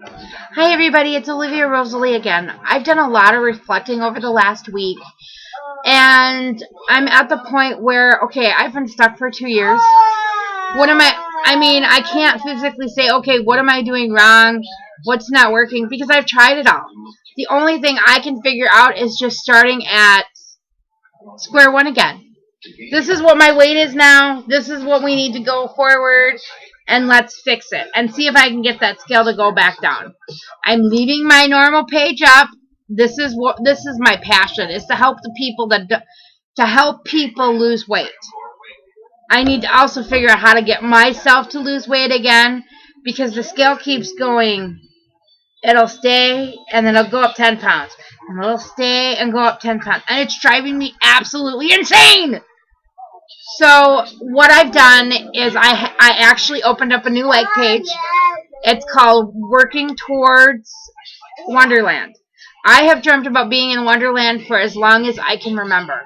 Hi everybody, it's Olivia Rosalie again. I've done a lot of reflecting over the last week, and I'm at the point where, okay, I've been stuck for 2 years. I can't physically say, okay, what am I doing wrong? What's not working? Because I've tried it all. The only thing I can figure out is just starting at square one again. This is what my weight is now. This is what we need to go forward, and let's fix it and see if I can get that scale to go back down. I'm leaving my normal page up. This is my passion, is to help the people to help people lose weight. I need to also figure out how to get myself to lose weight again, because the scale keeps going. It'll stay and then it'll go up 10 pounds. And it'll stay and go up 10 pounds. And it's driving me absolutely insane. So what I've done is I actually opened up a new like page. It's called Working Towards Wonderland. I have dreamt about being in Wonderland for as long as I can remember.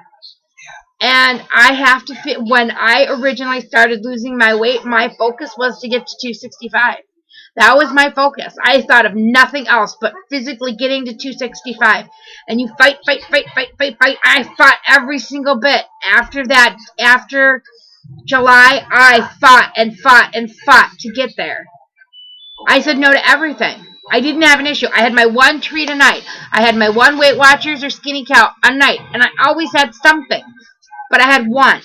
And I have to fit. When I originally started losing my weight, my focus was to get to 265. That was my focus. I thought of nothing else but physically getting to 265. And you fight. I fought every single bit. After that, after July, I fought to get there. I said no to everything. I didn't have an issue. I had my one treat a night. I had my one Weight Watchers or Skinny Cow a night. And I always had something. But I had one.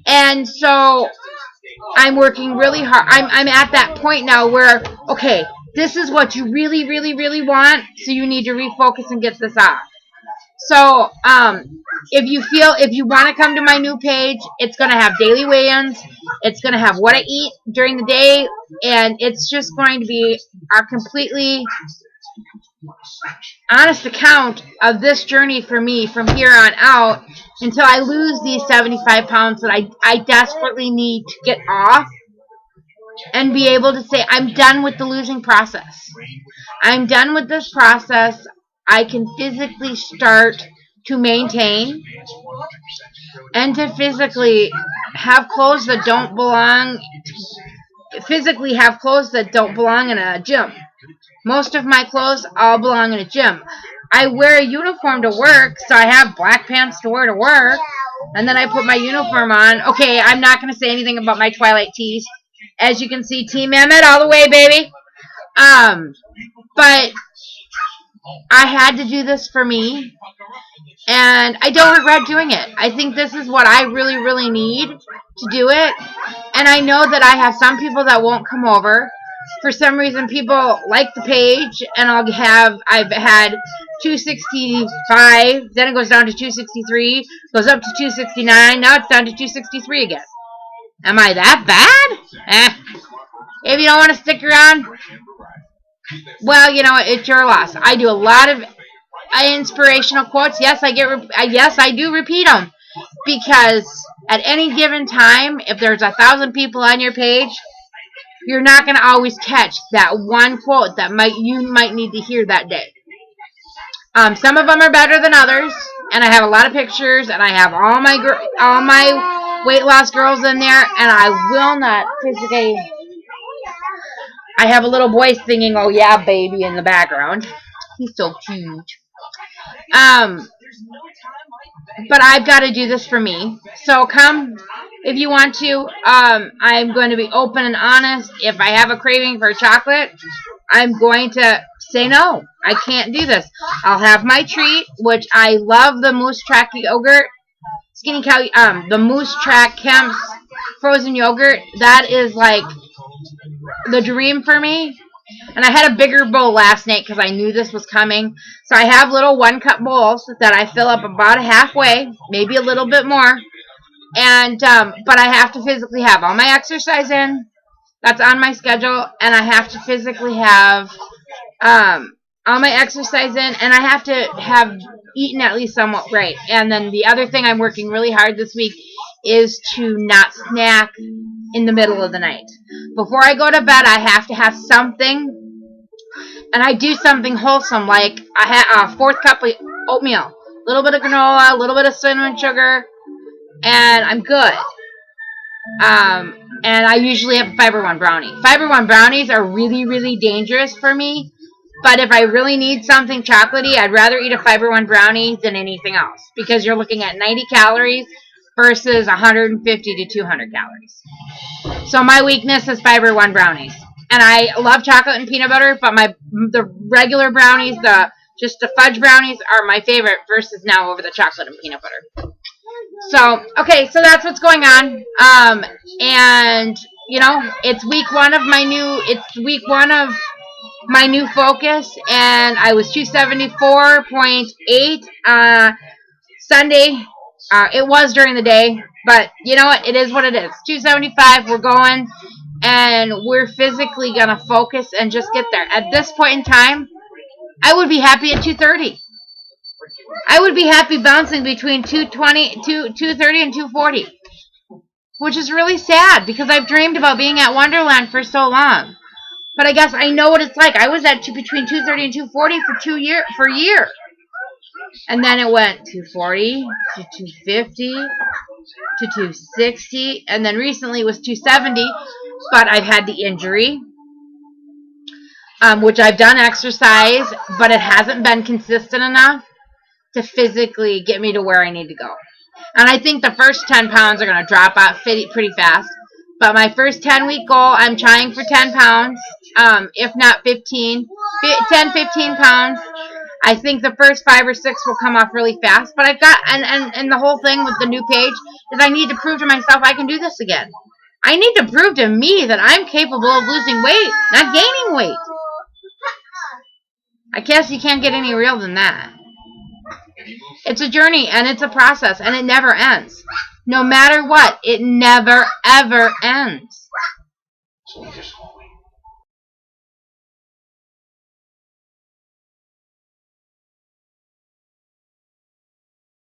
And so I'm working really hard. I'm at that point now where, okay, this is what you really, really, really want, so you need to refocus and get this off. So, if you want to come to my new page, it's going to have daily weigh-ins. It's going to have what I eat during the day, and it's just going to be a completely honest account of this journey for me from here on out until I lose these 75 pounds that I desperately need to get off, and be able to say, I'm done with the losing process. I'm done with this process. I can physically start to maintain and to physically have clothes that don't belong in a gym. Most of my clothes all belong in a gym. I wear a uniform to work, so I have black pants to wear to work, and then I put my uniform on. Okay, I'm not going to say anything about my Twilight tees. As you can see, Team Mehmet all the way, baby. But I had to do this for me, and I don't regret doing it. I think this is what I really, really need to do it. And I know that I have some people that won't come over. For some reason, people like the page, and I've had 265, then it goes down to 263, goes up to 269, now it's down to 263 again. Am I that bad? If you don't want to stick around, well, you know what, it's your loss. I do a lot of inspirational quotes. Yes, I do repeat them, because at any given time, if there's 1,000 people on your page, you're not going to always catch that one quote that you might need to hear that day. Some of them are better than others, and I have a lot of pictures, and I have all my weight loss girls in there, and I will not physically. I have a little boy singing "Oh Yeah, Baby" in the background. He's so cute. But I've got to do this for me. So come if you want to. I'm going to be open and honest. If I have a craving for chocolate, I'm going to say no. I can't do this. I'll have my treat, which I love, the Moose Track yogurt. Skinny Cow, the Moose Track Kemp's frozen yogurt. That is like the dream for me. And I had a bigger bowl last night because I knew this was coming. So I have little 1-cup bowls that I fill up about halfway, maybe a little bit more. And but I have to physically have all my exercise in. That's on my schedule, and I have to physically have all my exercise in, and I have to have eaten at least somewhat right. And then the other thing I'm working really hard this week is to not snack in the middle of the night. Before I go to bed, I have to have something, and I do something wholesome, like I have a 4th cup of oatmeal, a little bit of granola, a little bit of cinnamon sugar, and I'm good. And I usually have a Fiber One brownie. Fiber One brownies are really, really dangerous for me. But if I really need something chocolatey, I'd rather eat a Fiber One brownie than anything else because you're looking at 90 calories versus 150 to 200 calories. So my weakness is Fiber One brownies, and I love chocolate and peanut butter. But the regular brownies, the fudge brownies, are my favorite versus now over the chocolate and peanut butter. So okay, so that's what's going on. And it's week one of my new. It's week one of my new focus, and I was 274.8 Sunday. It was during the day, but you know what? It is what it is. 275. We're going, and we're physically gonna focus and just get there. At this point in time, I would be happy at 230. I would be happy bouncing between 230 and 240, which is really sad because I've dreamed about being at Wonderland for so long. But I guess I know what it's like. I was at between 230 and 240 for a year. And then it went 240 to 250 to 260. And then recently it was 270. But I've had the injury, which I've done exercise, but it hasn't been consistent enough to physically get me to where I need to go. And I think the first 10 pounds are going to drop out pretty fast. But my first 10-week goal, I'm trying for 10 pounds, if not 15, 10, 15 pounds. I think the first 5 or 6 will come off really fast. But I've got, and the whole thing with the new page is I need to prove to myself I can do this again. I need to prove to me that I'm capable of losing weight, not gaining weight. I guess you can't get any real than that. It's a journey, and it's a process, and it never ends. No matter what, it never, ever ends.